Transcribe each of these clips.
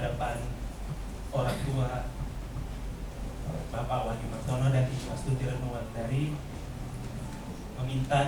hadapan orang tua Bapak Wahyu Martono dan Ibu Astuti Retnowardari meminta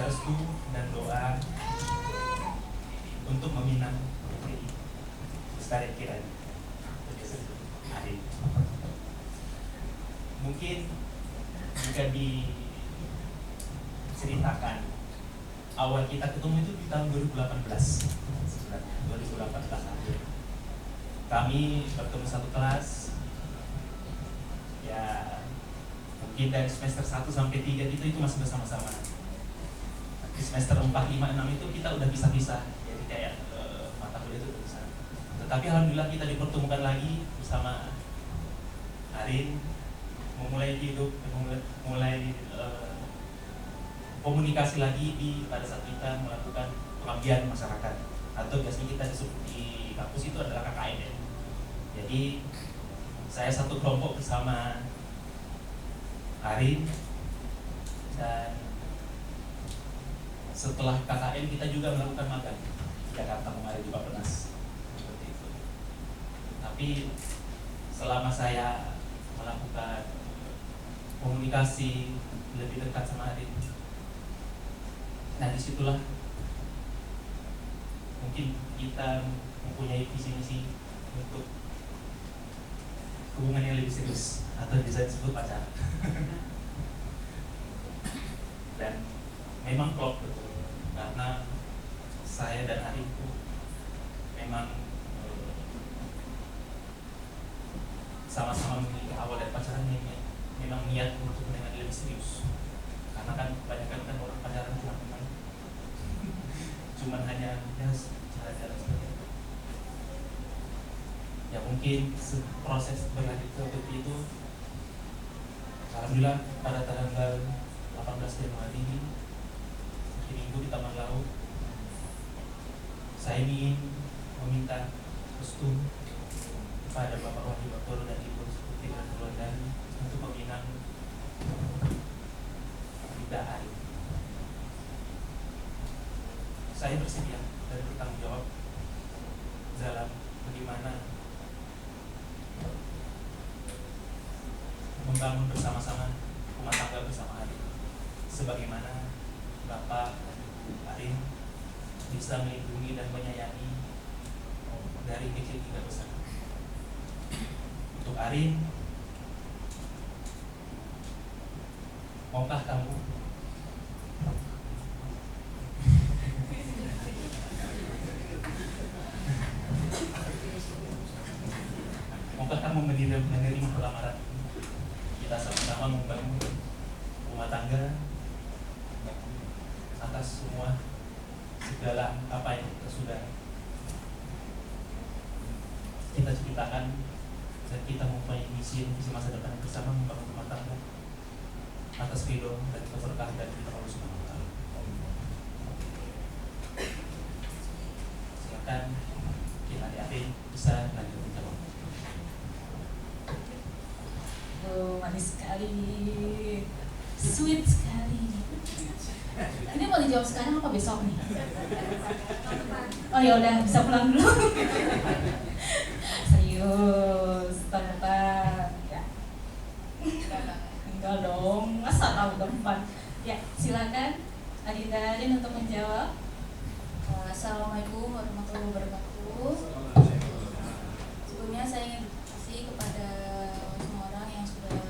restu dan doa untuk meminang Putri Lestari Kirani. Mungkin jika diceritakan awal kita ketemu itu di tahun 2018 sebenarnya, 2018 akhir. Kami bertemu satu kelas, ya mungkin dari semester 1 sampai 3 itu masih bersama-sama. Di semester 4, 5, 6 itu kita udah pisah-pisah, jadi kayak mata kuliah itu udah pisah. Tetapi alhamdulillah kita dipertemukan lagi bersama Arin, memulai hidup, mulai komunikasi lagi pada saat kita melakukan pengabdian masyarakat, atau biasanya kita disebut di kampus itu adalah KKN ya. Jadi saya satu kelompok bersama Arin, dan setelah KKN kita juga melakukan magang di Jakarta kemarin juga pernah seperti itu. Tapi selama saya melakukan komunikasi lebih dekat sama Arin, nah disitulah mungkin kita mempunyai visi misi untuk hubungan yang lebih serius atau bisa disebut pacaran. Dan memang klop betul, karena saya dan Arin itu memang sama-sama memiliki awal dari pacaran yang memang niat untuk mendengar lebih serius. Karena kan kebanyakan kan orang pacaran cuman hanya jalan-jalan seperti itu. Ya mungkin proses berlanjut seperti itu. Alhamdulillah pada tanggal 18 Januari ini, hari Minggu di Taman Laut, saya ingin meminta restu kepada Bapak Wahyu Martono dan Ibu Astuti Retnowardari untuk meminang Rida Arin. Saya bersedia dan bertanggung jawab dalam bagaimana membangun bersama-sama rumah tangga bersama Arin, sebagaimana Bapak dan Ibu Arin bisa melindungi dan menyayangi dari kecil hingga besar. Untuk Arin, maukah kamu menerima lamaran kita sama-sama membangun rumah tangga atas semua segala apa yang kita sudah kita ceritakan, dan kita mempunyai misi masa depan bersama membangun rumah tangga atas ridho dan keberkahan dari Allah Subhanahu wa Ta'ala. Silakan kita adik-adik bisa lanjut menjawab. Oh, manis sekali, sweet sekali. Ini mau dijawab sekarang apa besok nih? Oh ya udah, bisa pulang dulu. Serius, tempat ya. Enggak dong, masa tahu tempat. Ya, silakan Adinda Arin untuk menjawab. Assalamualaikum warahmatullahi wabarakatuh. Sebelumnya saya ingin berterima kasih kepada semua orang yang sudah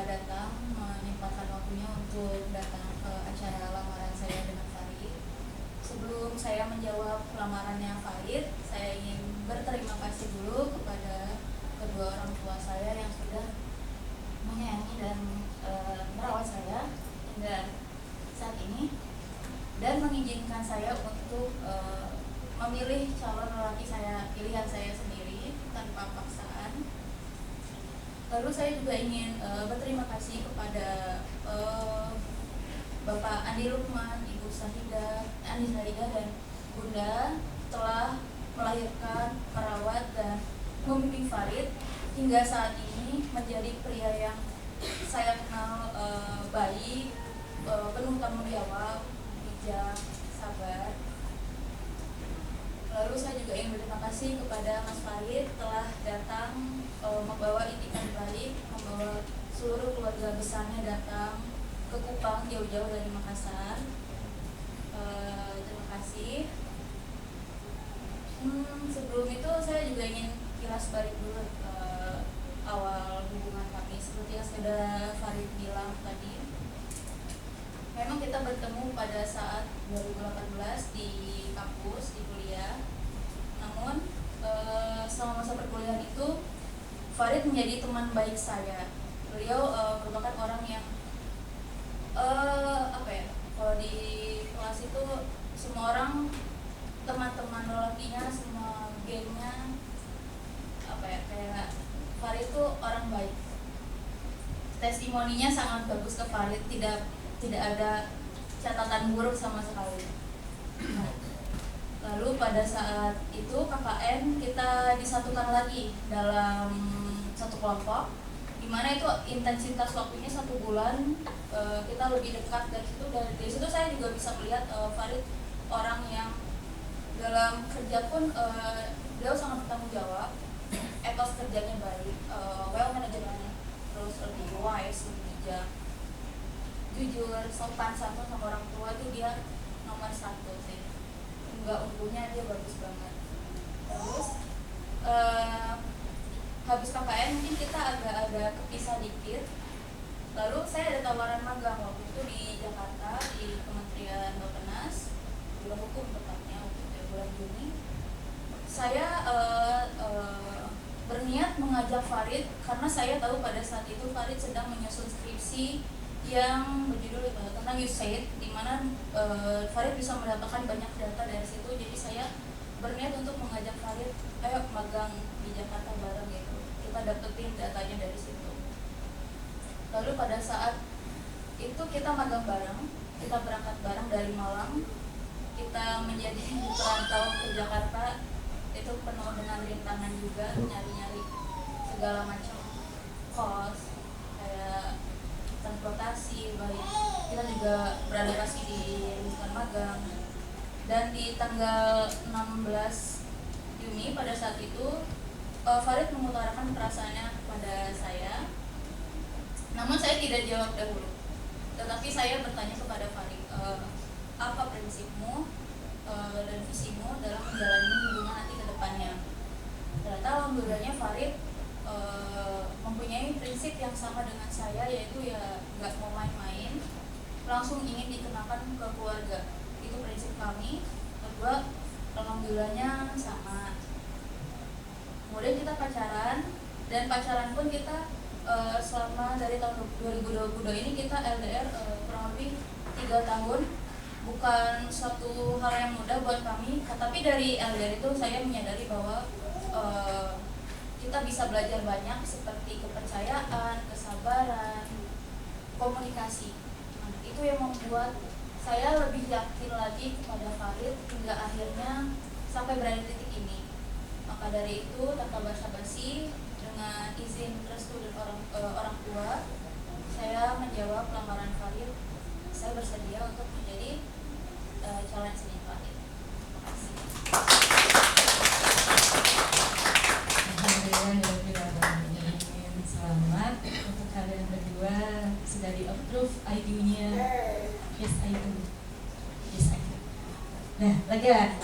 datang, menyempatkan waktunya untuk datang ke acara lamaran saya dengan Farid. Sebelum saya menjawab lamarannya Farid, saya ingin berterima kasih dulu kepada kedua orang tua saya yang sudah menyayangi dan merawat saya hingga saat ini, dan mengizinkan saya untuk memilih calon lelaki saya, pilihan saya sendiri tanpa paksaan. Lalu saya juga ingin berterima kasih kepada Bapak Andi Lukman, Ibu Andi Sahida dan Bunda telah melahirkan, merawat, dan membimbing Farid hingga saat ini menjadi pria yang saya kenal baik, penuh tanggung jawab, bijak, sabar. Lalu saya juga ingin berterima kasih kepada Mas Farid telah datang membawa itikan baik, membawa seluruh keluarga besarnya datang ke Kupang jauh-jauh dari Makassar. Terima kasih. Sebelum itu saya juga ingin kilas balik dulu awal hubungan kami. Seperti yang sudah Farid bilang tadi, memang kita bertemu pada saat 2018 di kampus, di kuliah. Namun selama masa perkuliahan itu Farid menjadi teman baik saya. Beliau merupakan orang yang kalau di kelas itu semua orang, teman-teman lelakinya, semua gengnya kayak Farid itu orang baik. Testimoninya sangat bagus ke Farid, tidak ada catatan buruk sama sekali. Lalu pada saat itu KKN kita disatukan lagi dalam satu kelompok, dimana itu intensitas waktunya 1 bulan. Kita lebih dekat dari situ, dan dari situ saya juga bisa melihat Farid orang yang dalam kerja pun beliau sangat bertanggung jawab, etos kerjanya baik, well manajemennya, terus lebih wise, lebih bijak, jujur, sopan santun sama orang tua itu dia nomor 1 sih. Enggak unggulnya dia bagus banget. Terus habis KKN mungkin kita agak kepisah dikit. Lalu saya ada tawaran magang waktu itu di Jakarta di Kementerian Bappenas, Biro Hukum tepatnya, waktu itu bulan Juni. Saya berniat mengajak Farid karena saya tahu pada saat itu Farid sedang menyusun skripsi yang berjudul tentang USAID, di mana Farid bisa mendapatkan banyak data dari situ. Jadi saya berniat untuk mengajak Farid, ayo magang di Jakarta bareng gitu. Kita dapetin datanya dari situ. Lalu pada saat itu kita magang bareng, kita berangkat bareng dari Malang, kita menjadi perantau ke Jakarta. Itu penuh dengan rintangan juga, nyari-nyari segala macam kos, kayak transportasi, baik kita juga beradaptasi di lingkungan magang. Dan di tanggal 16 Juni pada saat itu Farid mengutarakan perasaannya kepada saya. Namun saya tidak jawab dahulu, tetapi saya bertanya kepada Farid, apa prinsipmu dan visimu dalam menjalani hubungan nanti ke depannya. Ternyata alhamdulillahnya Farid mempunyai prinsip yang sama dengan saya, yaitu ya nggak mau main-main, langsung ingin dikenakan ke keluarga. Itu prinsip kami. Kedua, alhamdulillahnya sama. Kemudian kita pacaran, dan pacaran pun kita selama dari tahun 2022 ini kita LDR kurang lebih 3 tahun. Bukan suatu hal yang mudah buat kami, tapi dari LDR itu saya menyadari bahwa kita bisa belajar banyak, seperti kepercayaan, kesabaran, komunikasi. Nah, itu yang membuat saya lebih yakin lagi kepada Farid hingga akhirnya sampai berada di titik ini. Maka dari itu, tanpa basa-basi, dengan izin restu dan orang tua, saya menjawab lamaran Farid. Saya bersedia untuk menjadi calon istri Farid. Terima kasih. Alhamdulillah, selamat untuk kalian berdua sudah di approve ID-nya. Yes, I do. Yes, I do. Nah, lega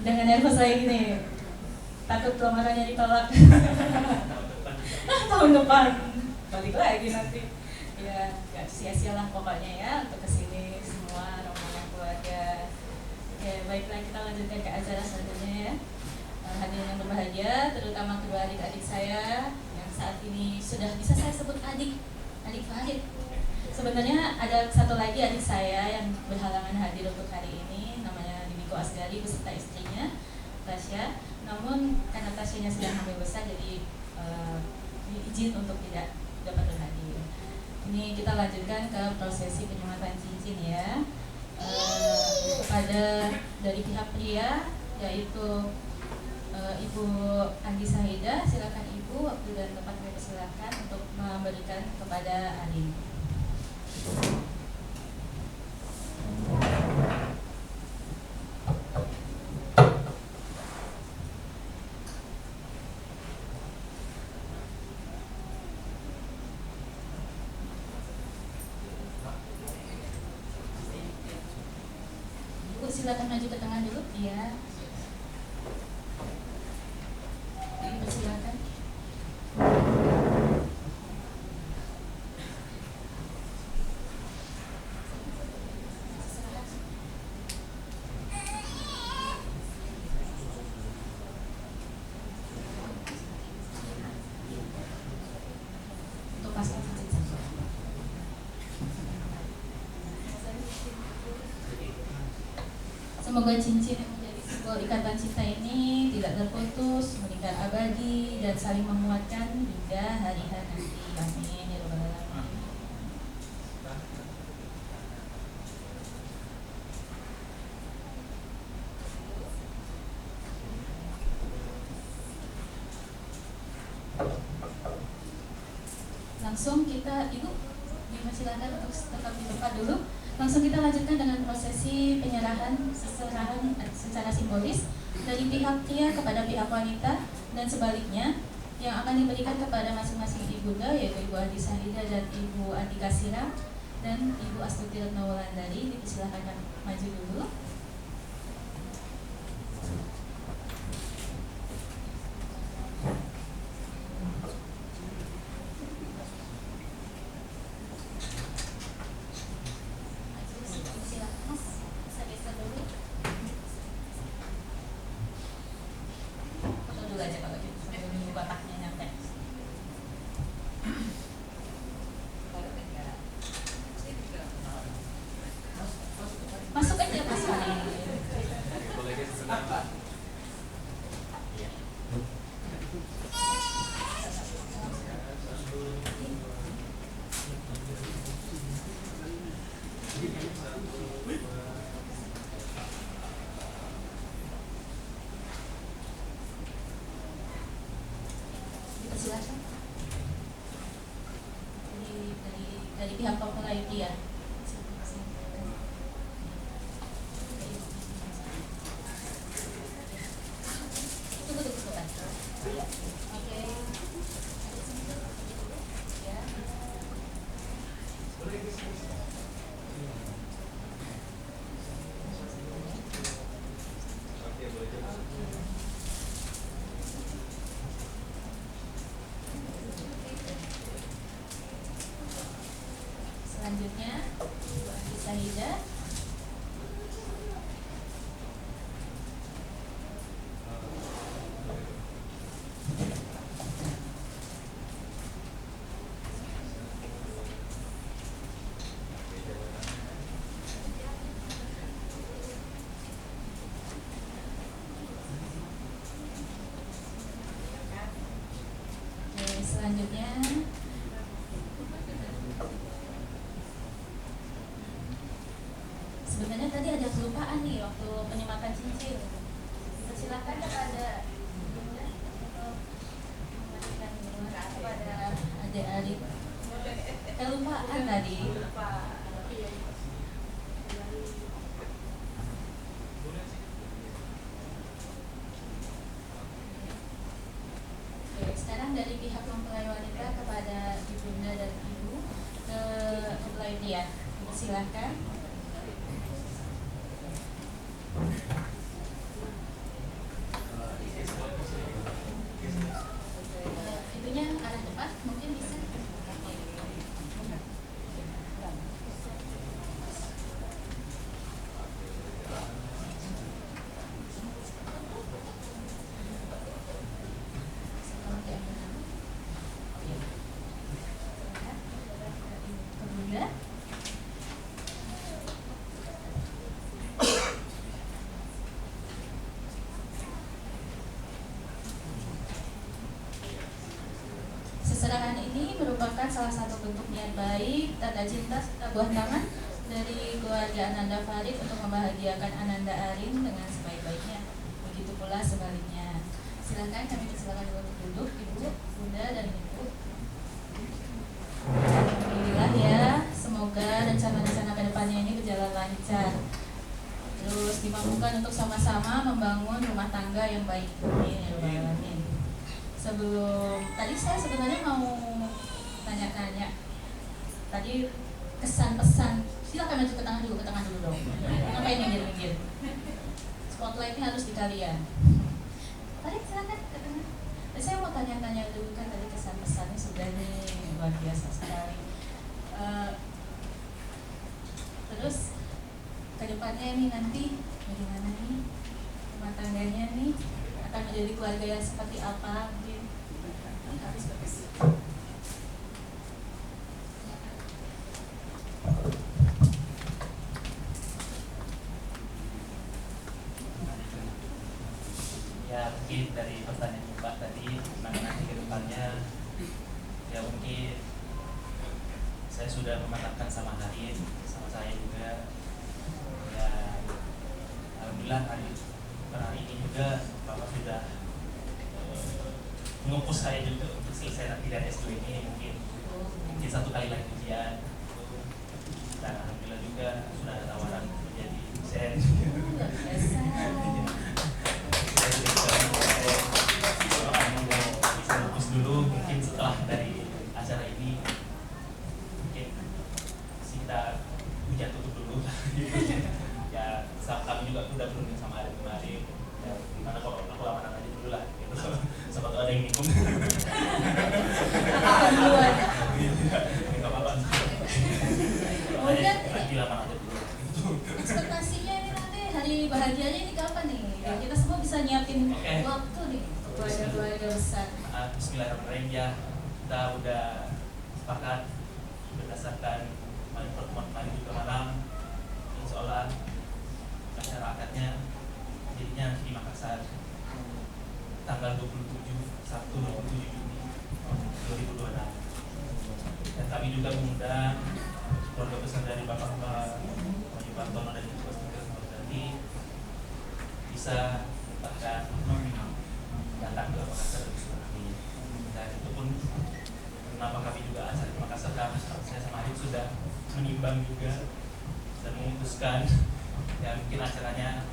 dengan nervous lagi nih. Takut lamarannya ditolak. Tahun depan balik lagi nanti. Ya, gak sia-sialah pokoknya ya untuk kesini semua rombongan keluarga. Oke, baiklah, kita lanjutkan ke acara selanjutnya ya. Hadirin yang berbahagia, terutama kedua adik-adik saya yang saat ini sudah bisa saya sebut adik Farid. Sebenarnya ada satu lagi adik saya yang berhalangan hadir untuk hari ini, namanya Dimiko Asgari beserta istrinya Tasya. Namun karena Tasyanya sedang hamil besar, jadi izin untuk tidak dapat berhadir. Ini kita lanjutkan ke prosesi penyematan cincin ya. Kepada dari pihak pria, yaitu Ibu Andi Sahida, silakan Ibu, waktu dan tempat kami persilakan untuk memberikan kepada Arin. Silakan maju ke tengah dulu. Iya. Silakan. Untuk pasang cincin satu. Semoga cincin yang menjadi simbol ikatan cinta ini tidak terputus, meningkat abadi, dan saling menguatkan hingga hari nanti. Amin ya rabbal alamin. Langsung kita, Ibu, dipersilakan untuk tetap di tempat dulu. Langsung kita lanjutkan dengan prosesi penyerahan secara simbolis dari pihak pria kepada pihak wanita dan sebaliknya yang akan diberikan kepada masing-masing ibunda, yaitu Ibu Andi Sahida dan Ibu Andi Kasira dan Ibu Astuti Retnawulandari. Dipersilakan maju dulu. Masuk aja Mas Fani. Dipersilakan. Dari pihak mempelai dia. Tunggu sebentar. Oke. Ya. Selanjutnya Ibu Andi Sahida. Oke, selanjutnya sebenarnya tadi ada kelupaan nih waktu penyemakan cincin. Silakan kepada Bunda untuk memberikan kepada adik-adik. Kelupaan tadi. Oke, sekarang dari pihak mempelai wanita kepada ibunda dan ibu ke mempelai pria. Silakan. Itunya arah depan mungkin bisa. Bunda. Seserahan ini merupakan salah satu bentuk niat baik, tanda cinta serta buah tangan dari keluarga Ananda Farid untuk membahagiakan Ananda Arin dengan sebaik-baiknya. Begitu pula sebaliknya. Silakan, kami persilakan untuk duduk, Ibu, Bunda, dan Ibu. Alhamdulillah ya, semoga rencana-rencana ke depannya ini berjalan lancar. Terus dimampukan untuk sama-sama membangun rumah tangga yang baik. Amin ya rabbal alamin. Sebelum tadi saya sebenarnya mau tanya-tanya. Tadi kesan pesan Silakan maju ke tengah dulu dong. Ngapain minggir-minggir? Spotlightnya harus di kalian. Tarik silakan ke tengah. Saya mau tanya-tanya dulu, kan tadi kesan-pesannya sudah nih luar biasa sekali. Terus kedepannya nih nanti bagaimana nih rumah tangganya nih, akan menjadi keluarga yang seperti apa mungkin? Habis bagus. Ya mungkin dari pertanyaan Mbak tadi nanti ke depannya, ya mungkin saya sudah mematangkan sama Harin, sama saya juga. Ya alhamdulillah hari ini juga Bapak sudah mengupus saya juga untuk selesai nanti dari S2 ini, mungkin 1 kali lagi ujian. Dan alhamdulillah juga sudah ada tawaran menjadi dosen. Luar biasa. Bisa lupus dulu, mungkin setelah dari acara ini mungkin kita hujan tutup dulu. Ya kami juga udah berunding sama hari kemarin, ya gimana kalau aku lamaran aja dulu lah gitu. Siapa tahu ada yang bingung. Duluan. Nggak apa-apa. Kemudian Nanti lamaran aja dulu. ekspektasinya ini nanti hari bahagianya ini kapan nih? Ya, kita semua bisa nyiapin waktu nih untuk keluarga besar. Bismillahirrahmanirrahim, ya kita udah sepakat berdasarkan pertemuan kemarin juga malam, insya Allah masyarakatnya jadinya di Makassar tanggal 27 Sabtu 27 Juni 2026. Dan kami juga mengundang keluarga besar dari Bapak Wahyu Bartono dan juga nanti bisa bahkan datang ke Makassar kami. Dan itu pun kenapa kami juga acara di Makassar, karena saya sama Arif sudah menimbang juga dan memutuskan ya mungkin acaranya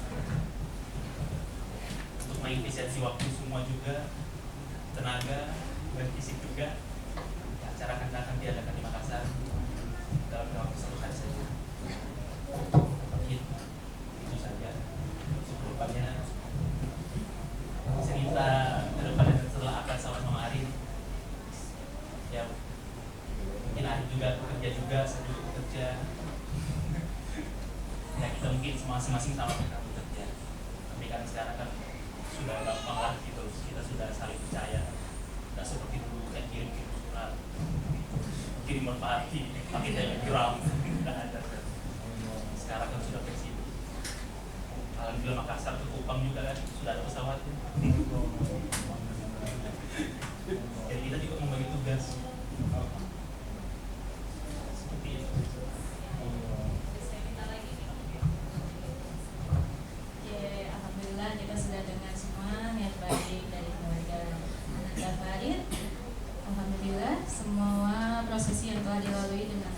untuk mengefisiensi waktu semua juga, tenaga dan fisik juga, ya, acara akan diadakan di Makassar dalam waktu 1 hari saja. Mungkin itu saja untuk kedepannya. Cerita kedepannya setelah akan sama Arif, ya mungkin Arif juga bekerja juga, saya juga bekerja. Ya kita mungkin masing-masing sama kita bekerja, tapi kan sekarang kan sudah gampang lah gitu, kita sudah saling percaya, nggak seperti dulu kayak kirim surat, kirim merpati, pakai telegram, nggak ada. Sekarang kan sudah fleksibel. Alhamdulillah Makassar ke Kupang juga kan sudah ada pesawat. Jadi kita juga membagi tugas seperti itu. Alhamdulillah kita sudah dengar semua niat baik dari keluarga Ananda Farid. Alhamdulillah semua prosesi yang telah dilalui dengan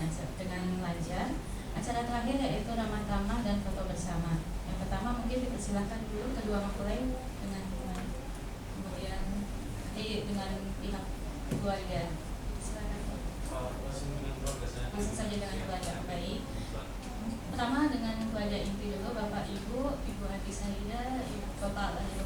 lancar. Acara terakhir yaitu ramah tamah dan foto bersama. Yang pertama mungkin dipersilahkan dulu kedua mempelai dengan kemudian nanti dengan pihak keluarga. Silakan. Langsung saja dengan keluarga. Baik. Pertama dengan keluarga inti dulu, Bapak Ibu Adi Sahida, Bapak Lahir